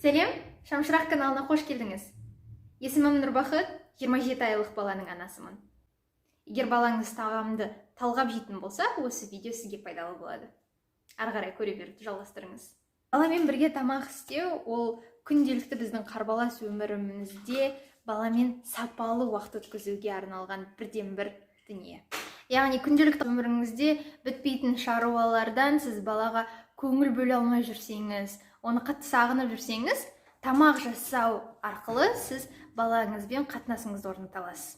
Сәлем, Шамшырақ каналына қош келдіңіз. Есімім Нұрбақыт, 27 айлық баланың анасымын. Егер балаңыз тағамды талғап жейтін болса, осы видео сізге пайдалы болады. Ары қарай көре беруді жалғастырыңыз. Баламен бірге тамақ істеу, ол күнделікті біздің қарбалас өмірімізде баламен сапалы уақыт өткізуге арналған бірден-бір дүние. Яғни күнделікті өміріңізде бітпейтін шаруалардан сіз балаға көңіл бөле алмай жүрсеңіз, оны қатты сағынып жүрсеңіз, тамақ жасау арқылы сіз балаңызбен қатынасыңызды орната аласыз.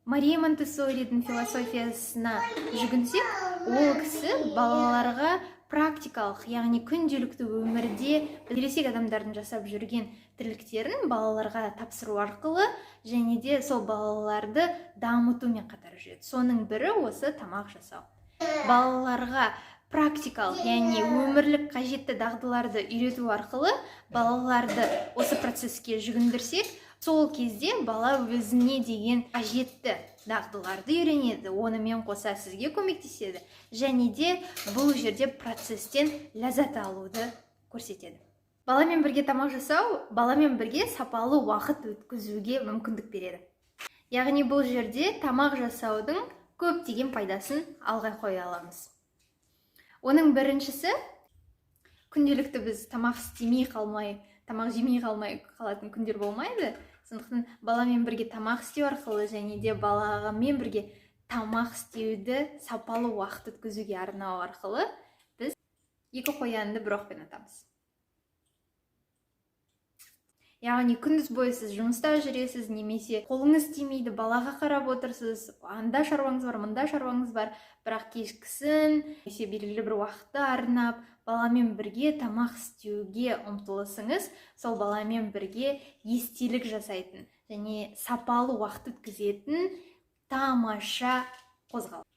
Мария Монтессоридің философиясына жүгінсек, ол кісі балаларға практикалық, яғни күнделікті өмірде ересек адамдардың жасап жүрген тірліктерін балаларға тапсыру арқылы және де сол балаларды дамытумен қатар жүреді. Соның бірі осы тамақ жасау. Балаларға практикалық, яғни өмірлік қажетті дағдыларды үйрету арқылы балаларды осы процеске жүгіндірсек, сол кезде бала өзіне деген қажетті дағдыларды үйренеді, онымен қоса сізге көмектеседі және де бұл жерде процестен ләззат алуды көрсетеді. Баламен бірге тамақ жасау, баламен бірге сапалы уақыт өткізуге мүмкіндік береді. Яғни бұл жерде тамақ жасаудың көптеген пайдасын алға қоя аламыз. Оның біріншісі, күнделікті біз тамақ жемей қалмай қалатын күндер болмайды. Сондықтан баламен бірге тамақ істеу арқылы және де баламен бірге тамақ істеуді сапалы уақыт өткізуге арнау арқылы біз екі қоянды бір оқпен атамыз. Яғни күндіз бойы сіз жұмыста жүресіз, немесе қолыңыз тимейді, балаға қарап отырсыз, анда шаруаңыз бар, мында шаруаңыз бар, бірақ кешкісін немесе белгілі бір уақытты арнап баламен бірге тамақ істеуге ұмтылысыңыз, сол баламен бірге естелік жасайтын және сапалы уақыт өткізетін тамаша қозғалыс.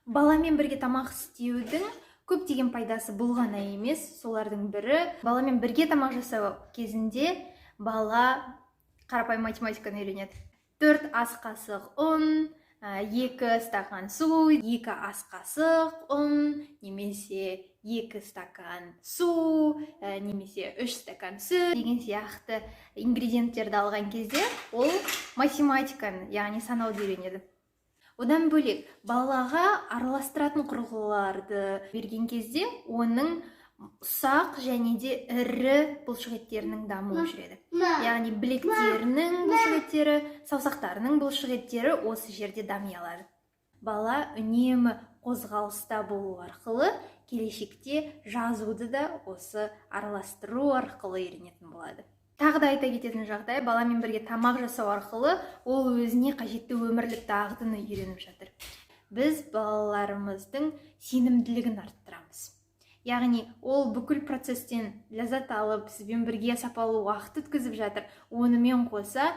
Баламен бірге тамақ істеудің көптеген пайдасы болғаны емес, солардың бірі баламен бірге тамақ жасау кезінде бала қарапайым математиканы үйренеді. 4 ас қасық ұн, 2 стакан су, 2 ас қасық ұн, немесе 2 стакан су, немесе 3 стакан сүт деген сияқты ингредиенттерді алған кезде ол математиканы, яғни санауды үйренеді. Одан бөлек балаға араластыратын құрылғыларды берген кезде оның ұсақ және де ірі бұлшықеттерінің дамуы жүреді. Яғни білектерінің бұлшықеттері, саусақтарының бұлшықеттері осы жерде дами алады. Бала үнемі қозғалыста болу арқылы келешекте жазуды да осы араластыру арқылы үйренетін болады. Тағы да айта кететін жағдай, баламен бірге тамақ жасау арқылы ол өзіне қажетті өмірлік дағдыны үйреніп жатыр. Біз балаларымыздың сенімділігін арттырамыз. Яғни ол бүкіл процестен ләззат алып, сізбен бірге сапалы уақыт өткізіп жатыр. Онымен қоса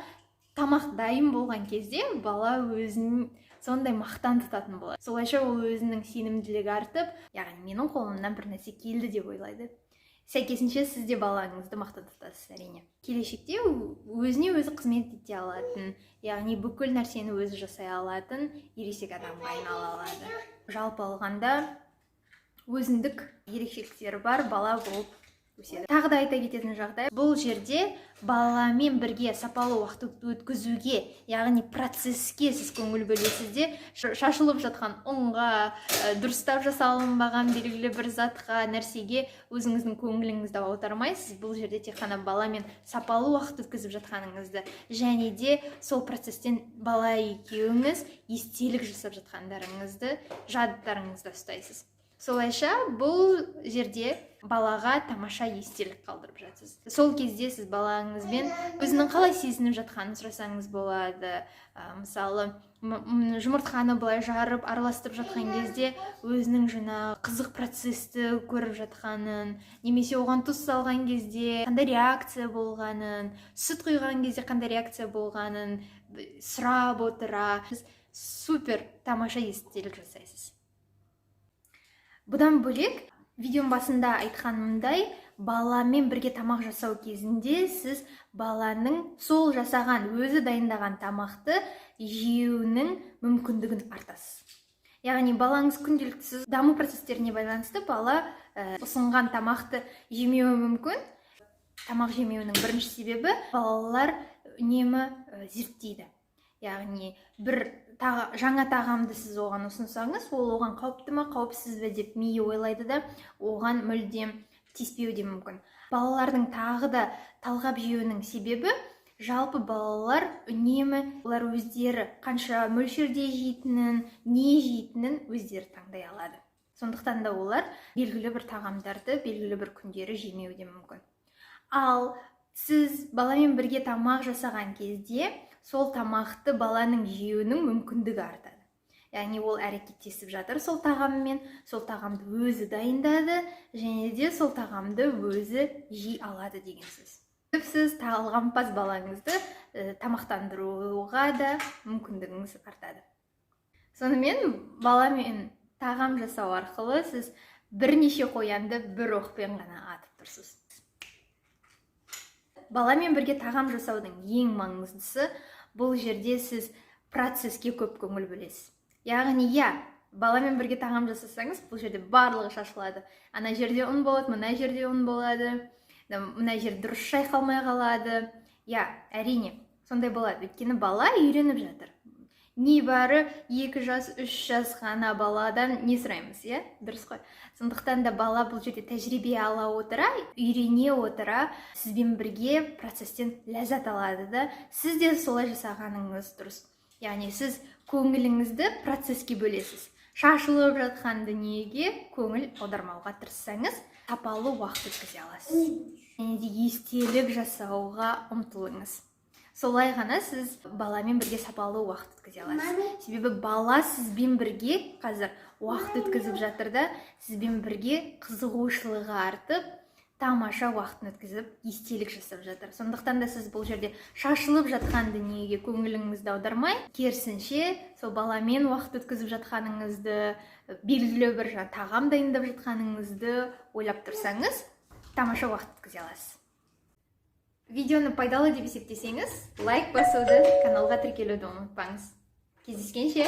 тамақ дайын болған кезде бала өзін сондай мақтан тұтатын болады. Солайша ол өзінің сенімділігі артып, яғни менің қолымнан бір нәрсе келді деп ойлайды. Сәйкесінше сіз де балаңызды мақтан тұтасыз әрине. Келешекте өзіне өзі қызмет ете алатын, яғни бүкіл нәрсені өзі жасай алатын ересек адамға айнала алады. Жалпы алғанда өзіндік ерекшеліктері бар бала болып өседі. Тағы да айта кететін жағдай, бұл жерде баламен бірге сапалы уақыт өткізуге, яғни процеске сіз көңіл бөлесіз де, шашылып жатқан ұнға, дұрыстап жасалынбаған белгілі бір затқа, нәрсеге өзіңіздің көңіліңізді аудармайсыз. Бұл жерде тек қана баламен сапалы уақыт өткізіп жатқаныңызды және де сол процестен бала екеуіңіз естелік жасап жатқандарыңызды жадтарыңызда ұстайсыз. Солайша бұл жерде балаға тамаша естелік қалдырып жатсыз. Сол кезде сіз балаңызбен өзінің қалай сезініп жатқанын сұрасаңыз болады. Мысалы, жұмыртқаны былай жарып, араластырып жатқан кезде өзінің қызық процесті көріп жатқанын, немесе оған тұз салған кезде қандай реакция болғанын, сүт құйған кезде қандай реакция болғанын сұрап отыра, супер тамаша естелік жасайсыз. Бұдан бөлек, видеом басында айтқанымдай, баламен бірге тамақ жасау кезінде сіз баланың сол жасаған, өзі дайындаған тамақты жеуінің мүмкіндігін артасыз. Яғни балаңыз күнделікті даму процестеріне байланысты бала ұсынған тамақты жемеуі мүмкін. тамақ жемеуінің бірінші себебі балалар үнемі зерттейді. Яғни бір жаңа тағамды сіз оған ұсынсаңыз, ол оған қауіпті ме, қауіпсіз бе деп миы ойлайды да, оған мүлдем тиіспеуі де мүмкін. Балалардың тағы да талғап жеуінің себебі, жалпы балалар үнемі олар өздері қанша мөлшерде жейтінін, не жейтінін өздері таңдай алады. Сондықтан да олар белгілі бір тағамдарды белгілі бір күндері жемеуі де мүмкін. Ал сіз баламен бірге тамақ жасаған кезде, сол тамақты баланың жеуінің мүмкіндігі артады. Яғни ол әрекеттесіп жатыр сол тағаммен, сол тағамды өзі дайындады, және де сол тағамды өзі жей алады деген сөз. Сіз талғампаз балаңызды тамақтандыруға да мүмкіндігіңіз артады. Сонымен баламен тағам жасау арқылы сіз бірнеше қоянды бір оқпен ғана атып тұрсыз. Баламен бірге тағам жасаудың ең маңыздысы бұл жерде сіз процеске көп көңіл бөлесіз. Яғни, баламен бірге тағам жасасаңыз, бұл жерде барлығы шашылады. Ана жерде ұн болады, мына жерде ұн болады, мына жер дұрыс шайқалмай қалады. Әрине, сондай болады. Өйткені бала үйреніп жатыр. Небәрі 2 жас, 3 жас ғана баладан не сұраймыз, дұрыс қой. Сондықтан да бала бұл жерде тәжірибе ала отыра, үйрене отыра, сізбен бірге процестен ләззат алады да, сіз де солай жасағаныңыз дұрыс. Яғни сіз көңіліңізді процеске бөлесіз. Шашылып жатқан дүниеге көңіл аудармауға тырыссаңыз, сапалы уақыт өткізе аласыз. Және де естелік жасауға ұмтылыңыз. Солай ғана сіз баламен бірге сапалы уақыт өткізе аласыз. Себебі бала сізбен бірге қазір уақыт өткізіп жатыр да, сізбен бірге қызығушылығы артып, тамаша уақытын өткізіп, естелік жасап жатыр. Сондықтан да сіз бұл жерде шашылып жатқан дүниеге көңіліңізді аудармай, керісінше, сол баламен уақыт өткізіп жатқаныңызды, белгілі бір тағам дайындап жатқаныңызды ойлап тұрсаңыз, тамаша уақыт өткізе аласыз. Видеоны пайдалы деп есептесеңіз, лайк басуды, каналға тіркелуді ұмытпаңыз. Кездескенше!